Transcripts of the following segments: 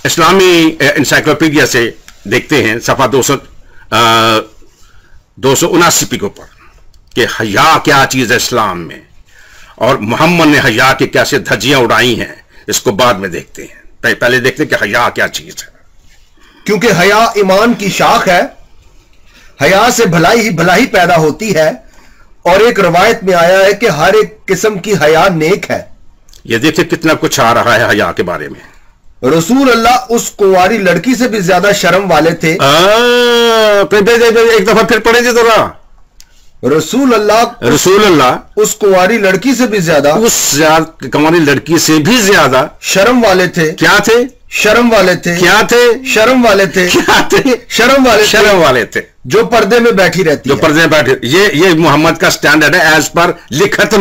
इस्लामी encyclopedia से देखते हैं सफ़ा 279 के ऊपर कि हया क्या चीज़ है इस्लाम में, और मोहम्मद ने हया की कैसे धज्जियां उड़ाई हैं, इसको बाद में देखते हैं। पहले देखते हैं कि हया क्या चीज़ है। क्योंकि हया ईमान की शाख है, हया से भलाई पैदा होती है, और एक रवायत में आया है कि हर एक किस्म की हया नेक है। ये देखिए कितना कुछ आ रहा है हया के बारे में। रसूल अल्लाह उस कुंवारी लड़की से भी ज्यादा शर्म वाले थे। एक दफा फिर पढ़े जरा। रसूल अल्लाह उस कुंवारी लड़की से भी ज्यादा, कुंवारी लड़की से भी ज्यादा शर्म वाले थे। क्या थे? शर्म वाले थे। क्या थे? शर्म वाले थे। क्या थे? शर्म वाले थे जो पर्दे में बैठी रहती, जो पर्दे में बैठी। ये मोहम्मद का स्टैंडर्ड है एज पर लिखत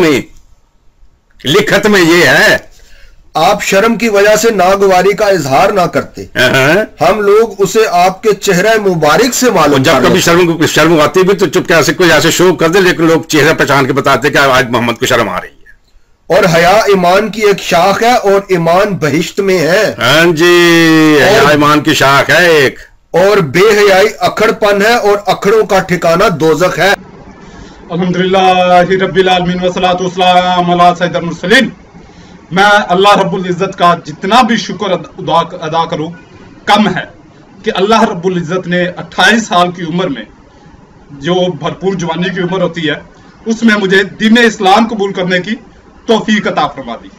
में ये है। आप शर्म की वजह से नागवारी का इजहार ना करते, हम लोग उसे आपके चेहरे मुबारक से मालूम। जब कभी शर्म आती भी तो चुप कैसे कोई ऐसे शो कर दे, लेकिन लोग चेहरा पहचान के बताते कि आज मोहम्मद को शर्म आ रही है। और हया ईमान की एक शाख है, और ईमान बहिश्त में है। हाँ जी, हया ईमान की शाख है एक। और बेहयाई अखड़पन है, और अखड़ों का ठिकाना दोजख है। अल्हम्दुलिल्लाह रब्बिल आलमीन वस्सलातु वस्सलाम अला सय्यिदिल मुरसलीन। मैं अल्लाह रब्बुल इज़्ज़त का जितना भी शुक्र अदा करूं कम है कि अल्लाह रब्बुल इज़्ज़त ने 28 साल की उम्र में, जो भरपूर जवानी की उम्र होती है, उसमें मुझे दीन इस्लाम कबूल करने की तौफीक अता फरमा दी।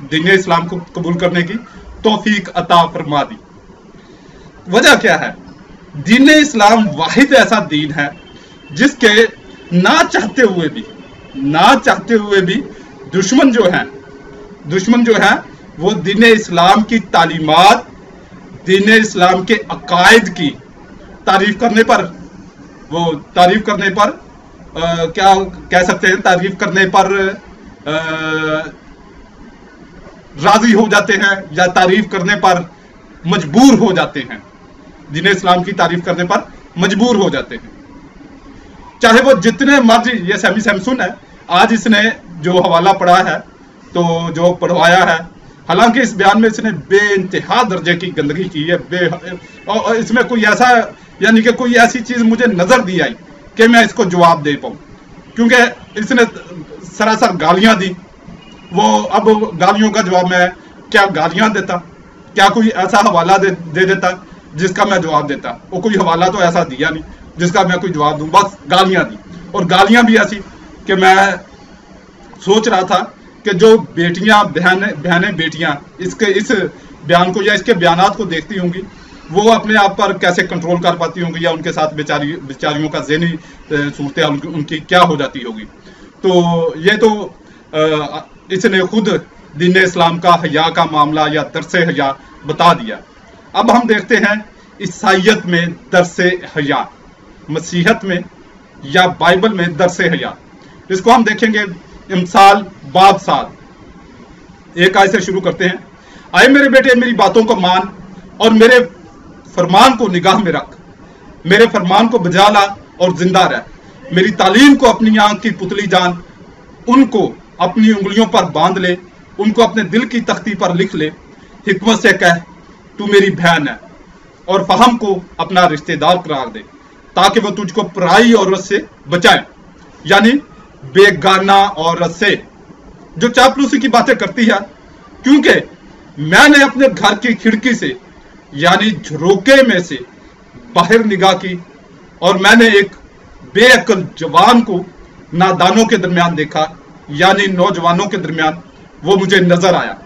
दीन इस्लाम को कबूल करने की तौफीक अता फरमा दी। वजह क्या है? दीन इस्लाम वाहिद ऐसा दीन है जिसके ना चाहते हुए भी दुश्मन जो है वो दीन इस्लाम की तालीमात, दीन इस्लाम के अकायद की तारीफ करने पर क्या कह सकते हैं, तारीफ करने पर राजी हो जाते हैं, या तारीफ करने पर मजबूर हो जाते हैं। दीन इस्लाम की तारीफ करने पर मजबूर हो जाते हैं, चाहे वो जितने मर्जी। ये सैमी सैमसुन है, आज इसने जो हवाला पढ़ा है, तो जो पढ़वाया है, हालांकि इस बयान में इसने बेइंतहा दर्जे की गंदगी की है। और इसमें कोई ऐसा, यानी कि कोई ऐसी चीज मुझे नजर दी आई कि मैं इसको जवाब दे पाऊं, क्योंकि इसने सरासर गालियां दी। वो अब गालियों का जवाब मैं क्या गालियां देता? क्या कोई ऐसा हवाला दे देता जिसका मैं जवाब देता? वो कोई हवाला तो ऐसा दिया नहीं जिसका मैं कोई जवाब दूं, बस गालियां दी। और गालियां भी ऐसी कि मैं सोच रहा था कि जो बहनें बेटियां इस बयान को या इसके बयानात को देखती होंगी, वो अपने आप पर कैसे कंट्रोल कर पाती होंगी, या उनके साथ बेचारियों का ज़हनी सूरत उनकी क्या हो जाती होगी। तो ये तो इसने खुद दीन इस्लाम का हया का मामला या दरसे हया बता दिया। अब हम देखते हैं ईसाइयत में दरसे हया, मसीहत में या बाइबल में दरसे हया। इसको हम देखेंगे इमसाल बाब 7 एक आयत से शुरू करते हैं। आए मेरे बेटे, मेरी बातों को मान और मेरे फरमान को निगाह में रख, मेरे फरमान को बजा ला और जिंदा रह। मेरी तालीम को अपनी आंख की पुतली जान, उनको अपनी उंगलियों पर बांध ले, उनको अपने दिल की तख्ती पर लिख ले। हिकमत से कह तू मेरी बहन है, और फहम को अपना रिश्तेदार करार दे, ताकि वो तुझको पराई औरत से बचाए, यानी बेगाना औरत से जो चापलूसी की बातें करती है। क्योंकि मैंने अपने घर की खिड़की से, यानी झरोके में से बाहर निगाह की, और मैंने एक बेअक्ल जवान को नादानों के दरमियान देखा, यानी नौजवानों के दरमियान। वो मुझे नजर आया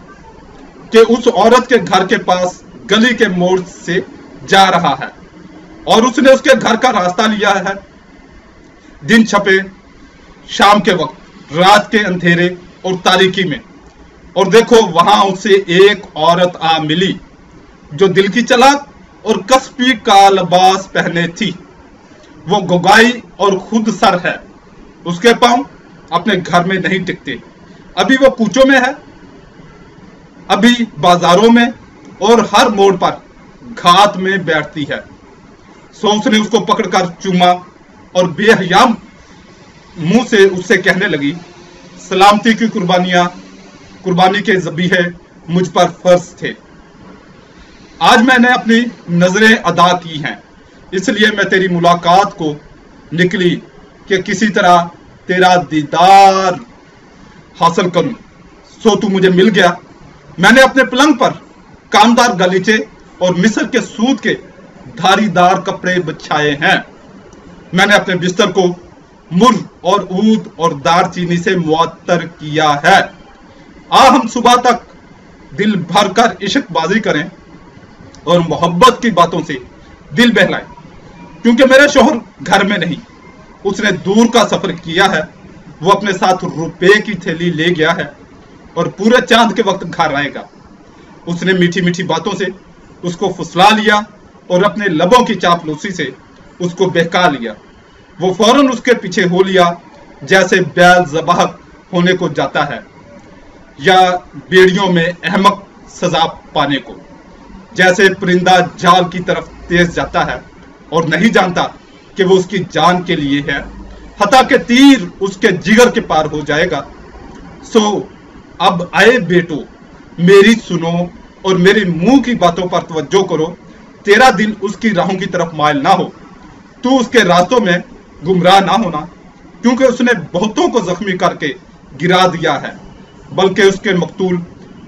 कि उस औरत के घर के पास गली के मोड़ से जा रहा है, और उसने उसके घर का रास्ता लिया है। दिन छपे, शाम के वक्त, रात के अंधेरे और तारीकी में, और देखो वहां उससे एक औरत आ मिली जो दिल की चालाक और कस्बी का लिबास पहने थी। वो गुगाई और खुद सर है, उसके पांव अपने घर में नहीं टिकते। अभी वो कूचों में है, अभी बाजारों में, और हर मोड़ पर घात में बैठती है। सो उसने उसको पकड़कर चूमा और बेहया मुंह से उससे कहने लगी, सलामती की कुर्बानी के ज़बीहे मुझ पर फर्ज थे। आज मैंने अपनी नजरें अदा की हैं, इसलिए मैं तेरी मुलाकात को निकली कि किसी तरह तेरा दीदार हासिल करूं। सो तू मुझे मिल गया। मैंने अपने पलंग पर कामदार गलीचे और मिस्र के सूत के धारीदार कपड़े बिछाए हैं। मैंने अपने बिस्तर को मुर्र और ऊद और दारचीनी से मुअत्तर किया है। आ हम सुबह तक दिल भर कर इश्कबाजी करें और मोहब्बत की बातों से दिल बहलाएं, क्योंकि मेरे शोहर घर में नहीं, उसने दूर का सफर किया है। वो अपने साथ रुपए की थैली ले गया है और पूरे चांद के वक्त घर आएगा। उसने मीठी मीठी बातों से उसको फुसला लिया और अपने लबों की चापलूसी से उसको बहका लिया। वो फौरन उसके पीछे हो लिया जैसे बैल ज़बाह होने को जाता है या बेड़ियों में अहमक सजा पाने को। जैसे परिंदा जाल की तरफ तेज जाता है और नहीं जानता कि वो उसकी जान के लिए है, हता के तीर उसके जिगर के पार हो जाएगा। सो अब आए बेटो, मेरी सुनो और मेरे मुंह की बातों पर तवज्जो करो। तेरा दिल उसकी राहों की तरफ माइल ना हो, तू उसके रास्तों में गुमराह ना होना, क्योंकि उसने बहुतों को जख्मी करके गिरा दिया है, बल्कि उसके मकतूल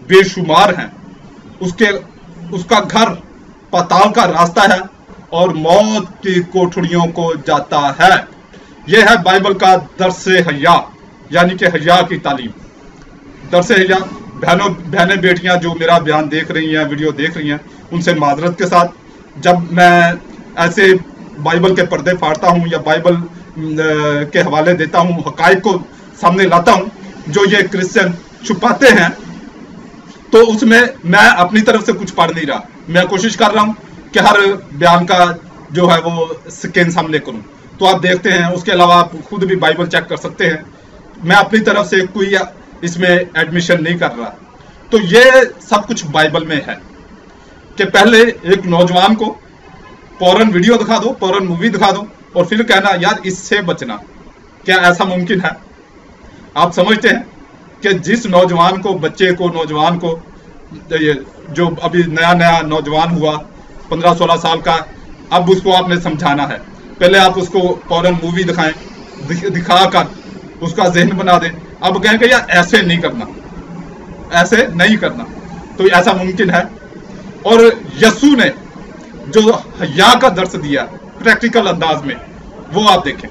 बेशुमार हैं। उसका घर पाताल का रास्ता है और मौत की कोठड़ियों को जाता है। यह है बाइबल का दर्से हया, यानी कि हया की तालीम। दर्से हया, बहनें बेटियां जो मेरा बयान देख रही हैं, वीडियो देख रही हैं, उनसे माजरत के साथ, जब मैं ऐसे बाइबल के पर्दे फाड़ता हूं या बाइबल के हवाले देता हूं, हकायक को सामने लाता हूं जो ये क्रिश्चियन छुपाते हैं, तो उसमें मैं अपनी तरफ से कुछ पढ़ नहीं रहा। मैं कोशिश कर रहा हूं कि हर बयान का जो है वो स्कैन सामने करूं, तो आप देखते हैं। उसके अलावा आप खुद भी बाइबल चेक कर सकते हैं। मैं अपनी तरफ से कोई इसमें एडमिशन नहीं कर रहा। तो ये सब कुछ बाइबल में है कि पहले एक नौजवान को फौरन वीडियो दिखा दो, फौरन मूवी दिखा दो और फिर कहना यार इससे बचना। क्या ऐसा मुमकिन है? आप समझते हैं कि जिस नौजवान को, बच्चे को, नौजवान को, जो अभी नया नया नौजवान हुआ 15-16 साल का, अब उसको आपने समझाना है। पहले आप उसको फौरन मूवी दिखाएं, दिखाकर उसका जहन बना दें। अब कहेंगे यार ऐसे नहीं करना, ऐसे नहीं करना। तो ऐसा मुमकिन है। और यस्सु ने जो हया का दर्स दिया प्रैक्टिकल अंदाज में, वो आप देखें।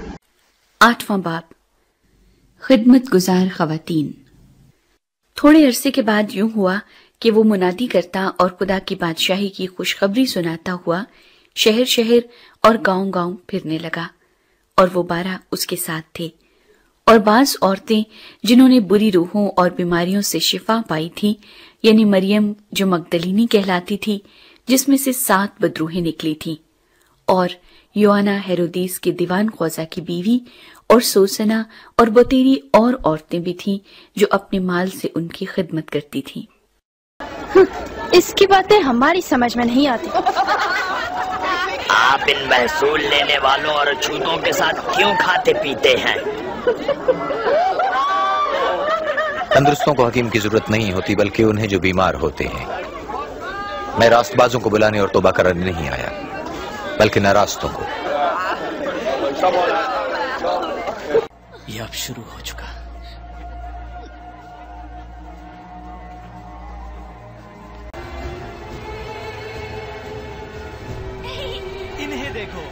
8वां बाब, खिदमत गुजार खवातीन। थोड़े अरसे के बाद यूं हुआ कि वो मुनादी करता और खुदा की बादशाही की खुशखबरी सुनाता हुआ शहर शहर और गांव गांव फिरने लगा, और वो 12 उसके साथ थे। और बाज औरतें जिन्होंने बुरी रूहों और बीमारियों से शिफा पाई थी, यानी मरियम जो मगदलीनी कहलाती थी, जिसमें से 7 बदरूहें निकली थीं, और योआना हेरोदीस के दीवान ख्वाजा की बीवी, और सोसना और बतेरी और औरतें भी थीं जो अपने माल से उनकी खिदमत करती थीं। इसकी बातें हमारी समझ में नहीं आती। आप इन महसूल लेने वालों और छूतों के साथ क्यों खाते पीते हैं? तंदुरुस्तों को हकीम की जरूरत नहीं होती, बल्कि उन्हें जो बीमार होते हैं। मैं रास्तबाजों को बुलाने और तौबा कराने नहीं आया, बल्कि नारास्तों को। यह अब शुरू हो चुका। इन्हें देखो,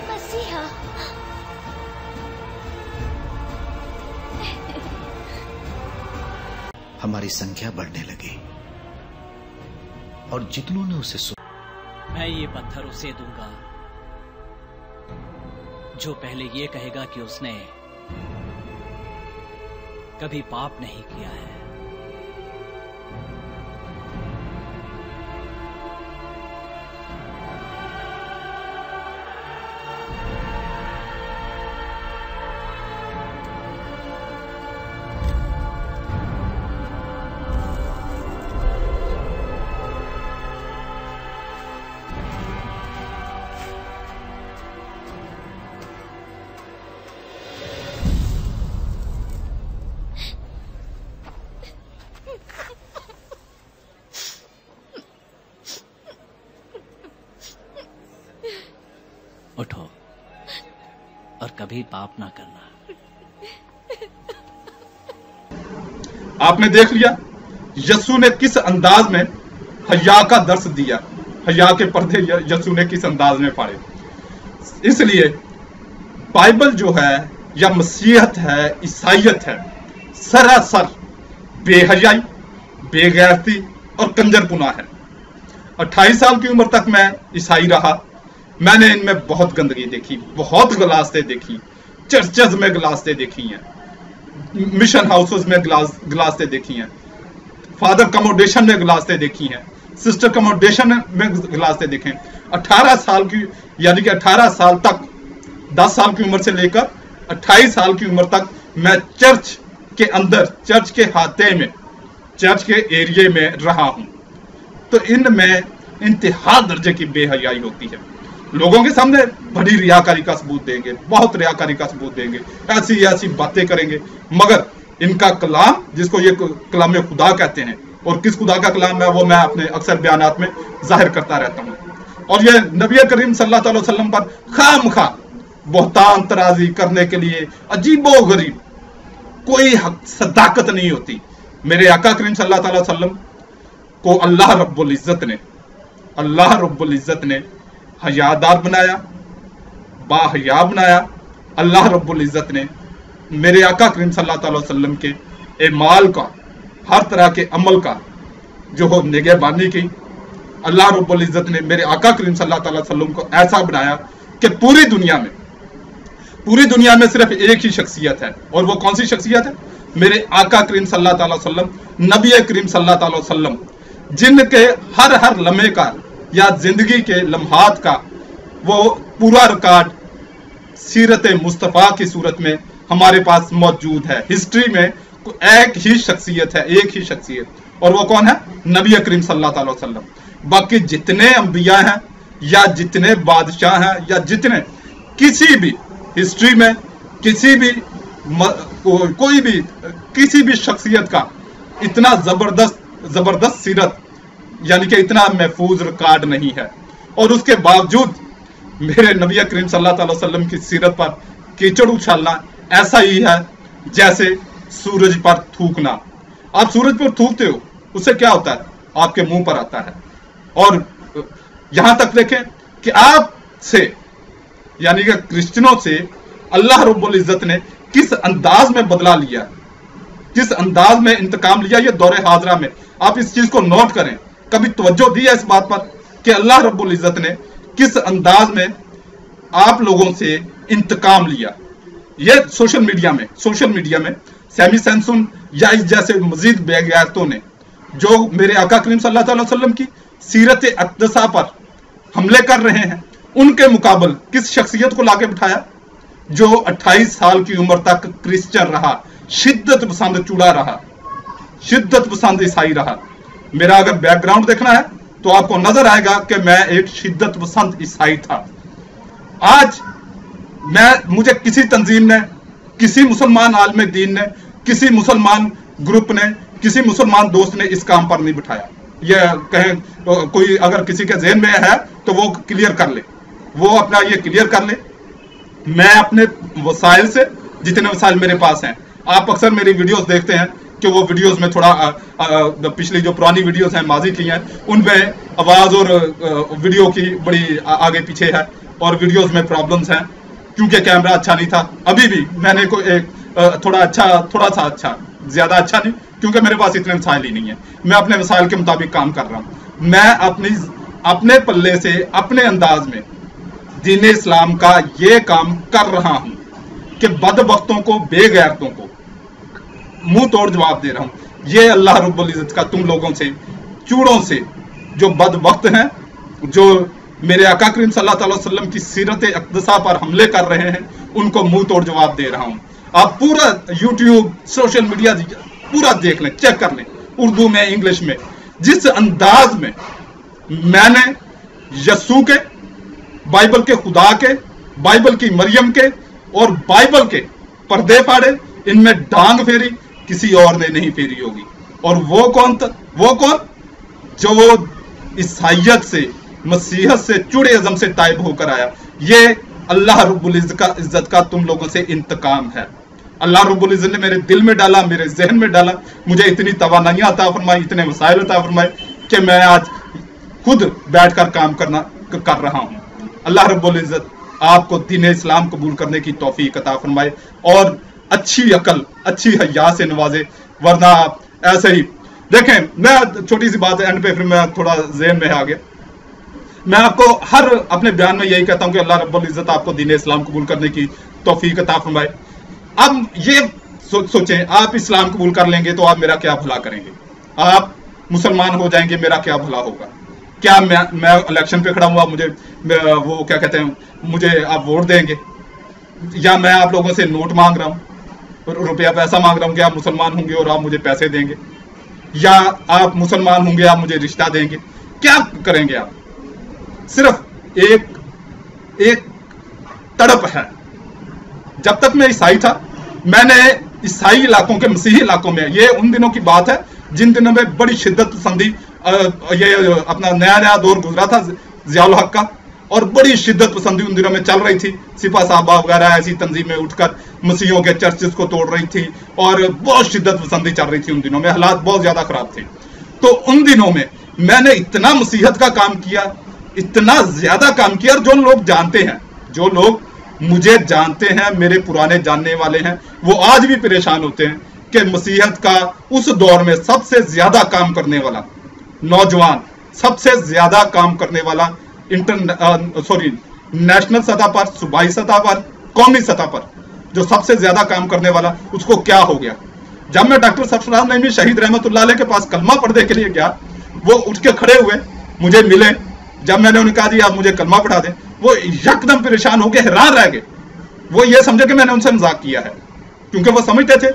मसीहा। हमारी संख्या बढ़ने लगी और जितनों ने उसे मैं ये पत्थर उसे दूंगा जो पहले ये कहेगा कि उसने कभी पाप नहीं किया है। और कभी पाप ना करना। आपने देख लिया यस्सु ने किस अंदाज में हया का दर्श दिया, हया के पर्दे यस्सु ने किस अंदाज में फाड़े। इसलिए बाइबल जो है या मसीहत है, ईसाइयत है, सरासर बेहयाई, बेगैरती और कंजरपुना है। 28 साल की उम्र तक मैं ईसाई रहा। मैंने इनमें बहुत गंदगी देखी, बहुत गलास्ते देखी, चर्चेज में गलास्ते देखी हैं, मिशन हाउसेस में गलास्ते देखी हैं, फादर कमोडेशन में गलास्ते देखी हैं, सिस्टर कमोडेशन में गलास्ते देखे। 18 साल की यानी कि 18 साल तक, 10 साल की उम्र से लेकर 28 साल की उम्र तक मैं चर्च के अंदर, चर्च के हाथे में, चर्च के एरिया में रहा हूं। तो इनमें इंतहा दर्जे की बेहयाई होती है। लोगों के सामने बड़ी रियाकारी का सबूत देंगे, बहुत रियाकारी का सबूत देंगे, ऐसी ऐसी बातें करेंगे, मगर इनका कलाम, जिसको ये कलाम खुदा कहते हैं, और किस खुदा का कलाम है वो मैं अपने अक्सर बयानात में जाहिर करता रहता हूं। और ये नबी करीम सल्लल्लाहु अलैहि वसल्लम पर खामखा बहतान तराजी करने के लिए अजीबो गरीब कोई सदाकत नहीं होती। मेरे आका करीम सल्लल्लाहु अलैहि वसल्लम को अल्लाह रब्बुल इज्जत ने हयादार बनाया, बाहया बनाया। अल्लाह रब्बुल इज्जत ने मेरे आका करीम सल्लल्लाहु अलैहि वसल्लम के एमाल का, हर तरह के अमल का जो हो निगहबानी की। अल्लाह रब्बुल इज्जत ने मेरे आका करीम सल्लल्लाहु अलैहि वसल्लम को ऐसा बनाया कि पूरी दुनिया में सिर्फ एक ही शख्सियत है, और वो कौन सी शख्सियत है? मेरे आका करीम सल्लल्लाहु अलैहि वसल्लम, नबी करीम सल्लल्लाहु अलैहि वसल्लम, जिनके हर लम्हे का या जिंदगी के लम्हात का वो पूरा रिकॉर्ड सीरत मुस्तफ़ा की सूरत में हमारे पास मौजूद है। हिस्ट्री में एक ही शख्सियत है, एक ही शख्सियत, और वो कौन है? नबी करीम सल्लल्लाहु अलैहि वसल्लम। बाकी जितने अंबिया हैं या जितने बादशाह हैं या जितने किसी भी हिस्ट्री में किसी भी शख्सियत का इतना जबरदस्त सीरत यानी कि इतना महफूज रिकॉर्ड नहीं है। और उसके बावजूद मेरे नबी करीम सल्लल्लाहु अलैहि वसल्लम की सीरत पर कीचड़ उछालना ऐसा ही है जैसे सूरज पर थूकना। आप सूरज पर थूकते हो, उससे क्या होता है? आपके मुंह पर आता है। और यहां तक देखें कि आपसे यानी कि क्रिश्चियनों से अल्लाह रब्बुल इज्जत ने किस अंदाज में बदला लिया, किस अंदाज में इंतकाम लिया, ये दौरे हाजरा में आप इस चीज को नोट करें। कभी तवज्जो दी है इस बात पर कि अल्लाह रब्बुल इज्जत ने किस अंदाज में आप लोगों से इंतकाम लिया। ये सोशल मीडिया में सैमी सैमसन या इस जैसे मजीद बेगैरतों ने जो मेरे आका करीम सल्लल्लाहु अलैहि वसल्लम की सीरत अक़दसा पर हमले कर रहे हैं, उनके मुकाबल किस शख्सियत को लाके बिठाया जो 28 साल की उम्र तक क्रिश्चियन रहा, शिद्दत पसंद चूड़ा रहा, शिद्दत पसंद ईसाई रहा। मेरा अगर बैकग्राउंड देखना है तो आपको नजर आएगा कि मैं एक शिद्दत पसंद ईसाई था। आज मुझे किसी तंजीम ने, किसी मुसलमान आलिम दीन ने, किसी मुसलमान ग्रुप ने, किसी मुसलमान दोस्त ने इस काम पर नहीं बिठाया। ये कहें कोई अगर किसी के ज़हन में है तो वो क्लियर कर ले, वो अपना ये क्लियर कर ले। मैं अपने वसाइल से, जितने वसाइल मेरे पास हैं, आप अक्सर मेरी वीडियोस देखते हैं कि वो वीडियोस में थोड़ा पिछली जो पुरानी वीडियोस हैं, माजी की हैं, उनमें आवाज़ और वीडियो की बड़ी आगे पीछे है और वीडियोस में प्रॉब्लम्स हैं क्योंकि कैमरा अच्छा नहीं था। अभी भी मैंने थोड़ा सा अच्छा, ज़्यादा अच्छा नहीं, क्योंकि मेरे पास इतने वसाइल ही नहीं है। मैं अपने वसाइल के मुताबिक काम कर रहा हूँ। मैं अपने पल्ले से, अपने अंदाज में दीन इस्लाम का ये काम कर रहा हूं कि बदबख्तों को, बेगैरतों को मुंह तोड़ जवाब दे रहा हूं। ये अल्लाह रब्बुल इज्जत का तुम लोगों से, चूड़ों से जो बदबख्त हैं, जो मेरे आका करीम सल्लल्लाहु अलैहि वसल्लम की सीरत अक़दसा पर हमले कर रहे हैं, उनको मुंह तोड़ जवाब दे रहा हूं। आप पूरा यूट्यूब, सोशल मीडिया पूरा देख लें, चेक कर लें, उर्दू में, इंग्लिश में, जिस अंदाज में मैंने यस्सु के, बाइबल के खुदा के, बाइबल की मरियम के और बाइबल के पर्दे फाड़े, इनमें डांग फेरी किसी और ने नहीं फेरी होगी। और वो कौन जो ईसाइयत से, मसीहत से, चूड़े अज़म से ताइब होकर आया। ये अल्लाह रब्बुल इज्जत का तुम लोगों से इंतकाम है। अल्लाह रब्बुल इज्जत ने मेरे दिल में डाला, मेरे जहन में डाला, मुझे इतनी तवानाइयां अता फरमाई, इतने वसाइल अता फरमाए कि मैं आज खुद बैठकर काम कर रहा हूं। अल्लाह रब्बुल इज्जत आपको दीन इस्लाम कबूल करने की तौफीक अता फरमाए और अच्छी अकल, अच्छी हया से नवाजे, वरना आप ऐसे ही देखें। मैं छोटी सी बात है एंड पे, फिर मैं थोड़ा ज़हन में आ गया। मैं आपको हर अपने बयान में यही कहता हूं कि अल्लाह रब्बुल इज्जत आपको दीन इस्लाम कबूल करने की तौफीक अता फरमाए। अब ये सोचें, आप इस्लाम कबूल कर लेंगे तो आप मेरा क्या भला करेंगे? आप मुसलमान हो जाएंगे, मेरा क्या भला होगा? क्या मैं इलेक्शन पे खड़ा हुआ, मुझे वो क्या कहते हैं, मुझे आप वोट देंगे? या मैं आप लोगों से नोट मांग रहा हूं, रुपया पैसा मांग रहा हूं कि आप मुसलमान होंगे और आप मुझे पैसे देंगे? या आप मुसलमान होंगे, आप मुझे रिश्ता देंगे? क्या करेंगे आप? सिर्फ एक तड़प है। जब तक मैं ईसाई था, मैंने ईसाई इलाकों के, मसीही इलाकों में, ये उन दिनों की बात है जिन दिनों में बड़ी शिद्दत पसंदी, ये अपना नया दौर गुजरा था ज़ियाउल हक का, और बड़ी शिद्दत पसंदी उन दिनों में चल रही थी। सिपा साहबा वगैरह ऐसी तंजीमें उठकर मसीहियों के चर्चेस को तोड़ रही थी और बहुत शिद्दत पसंदी चल रही थी। उन दिनों में हालात बहुत ज्यादा खराब थे। तो उन दिनों में मैंने इतना मसीहत का काम किया, इतना ज्यादा काम किया, और जो लोग जानते हैं, जो लोग मुझे जानते हैं, मेरे पुराने जानने वाले हैं, वो आज भी परेशान होते हैं कि मसीहत का उस दौर में सबसे ज्यादा काम करने वाला नौजवान, सबसे ज्यादा काम करने वाला नेशनल सतह पर, सूबाई सतह पर, कौमी सतह पर जो सबसे ज्यादा काम करने वाला, उसको क्या हो गया? जब मैं डॉक्टर सरफराज नईमी शहीद रहमतुल्लाह अलैह के पास कलमा पढ़ने के लिए गया, वो उठ के खड़े हुए, मुझे मिले। जब मैंने उन्हें कहा जी आप मुझे कलमा पढ़ा दें, वो यकदम परेशान होकर हैरान रह गए। वो ये समझे कि मैंने उनसे मजाक किया है, क्योंकि वो समझते थे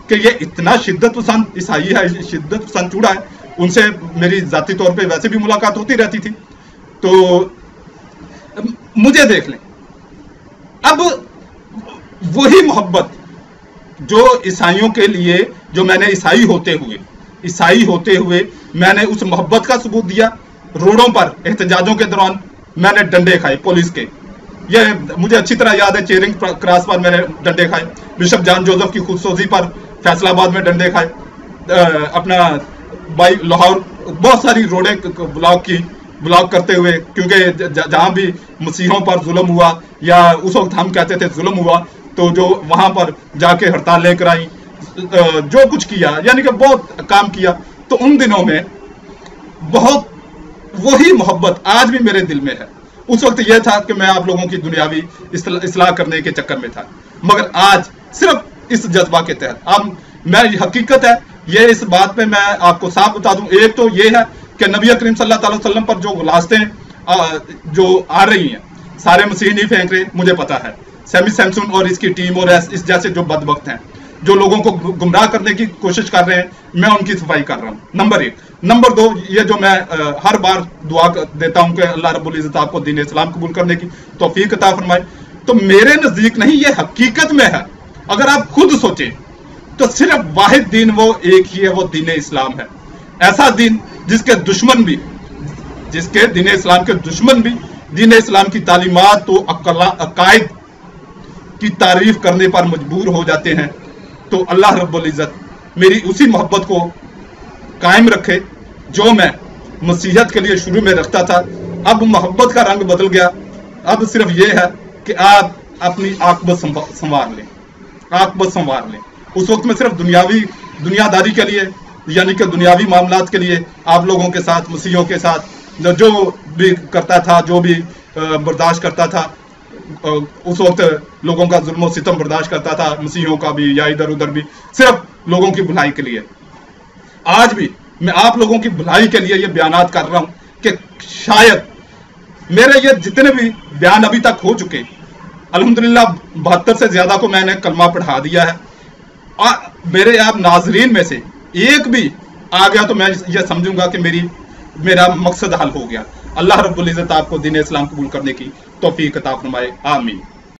कि ये इतना शिद्दत पसंद ईसाई है, शिद्दत पसंद चूड़ा है। उनसे मेरी जाती तौर पे वैसे भी मुलाकात होती रहती थी। तो मुझे देख लें, अब वही मोहब्बत जो ईसाइयों के लिए, जो मैंने ईसाई होते हुए मैंने उस मोहब्बत का सबूत दिया। रोडों पर एहतजाजों के दौरान मैंने डंडे खाए पुलिस के, ये मुझे अच्छी तरह याद है। चेरिंग क्रॉस पर मैंने डंडे खाए, बिशप जॉन जोसेफ की खुदसोजी पर फैसलाबाद में डंडे खाए, अपना बाई लाहौर बहुत सारी रोडें ब्लॉक करते हुए, क्योंकि जहां भी मसीहों पर जुल्म हुआ, या उस वक्त हम कहते थे जुल्म हुआ, तो जो वहां पर जाके हड़ताल लेकर आई, जो कुछ किया, यानी कि बहुत काम किया। तो उन दिनों में बहुत वही मोहब्बत आज भी मेरे दिल में है। उस वक्त यह था कि मैं आप लोगों की दुनियावी इस्लाह करने के चक्कर में था, मगर आज सिर्फ इस जज्बा के तहत। अब मैं हकीकत है, ये इस बात पे मैं आपको साफ बता दूं, एक तो ये है कि नबी करीम सल्लल्लाहु अलैहि वसल्लम पर जो गुलास्तें जो आ रही हैं, सारे मसीह नहीं फेंक रहे, मुझे पता है। सैमी सैमसन और इसकी टीम और इस जैसे जो बदबख्त हैं, जो लोगों को गुमराह करने की कोशिश कर रहे हैं, मैं उनकी सफाई कर रहा हूं, नंबर 1। नंबर 2, ये जो मैं हर बार दुआ देता हूं कि अल्लाह रब्बुल इज्जत आपको दीन इस्लाम कबूल करने की तौफीक अता फरमाए, तो मेरे नजदीक नहीं, ये हकीकत में है। अगर आप खुद सोचें तो सिर्फ वाहिद दीन वो एक ही है, वो दीन इस्लाम है। ऐसा दीन जिसके दुश्मन भी, जिसके दीन इस्लाम के दुश्मन भी दीन इस्लाम की तालीमात तो अकायद की तारीफ करने पर मजबूर हो जाते हैं। तो अल्लाह रब्बुल इज्जत मेरी उसी मोहब्बत को कायम रखे जो मैं मसीहत के लिए शुरू में रखता था। अब मोहब्बत का रंग बदल गया, अब सिर्फ यह है कि आप अपनी आकबत संवार लें, आकबत संवार लें। उस वक्त में सिर्फ दुनियादारी के लिए, यानी कि दुनियावी मामलात के लिए आप लोगों के साथ, मसीहों के साथ जो भी करता था, जो भी बर्दाश्त करता था, उस वक्त लोगों का जुल्म सितम बर्दाश्त करता था, मसीहों का भी या इधर उधर भी, सिर्फ लोगों की भलाई के लिए। आज भी मैं आप लोगों की भलाई के लिए ये बयानात कर रहा हूं कि शायद मेरे ये जितने भी बयान अभी तक हो चुके, अल्हम्दुलिल्लाह 72 से ज्यादा को मैंने कलमा पढ़ा दिया है, और मेरे आप नाजरीन में से एक भी आ गया तो मैं ये समझूंगा कि मेरा मकसद हल हो गया। अल्लाह रब्बुल इज्जत आपको दीन इस्लाम कबूल करने की तौफीक अता फरमाए, आमीन।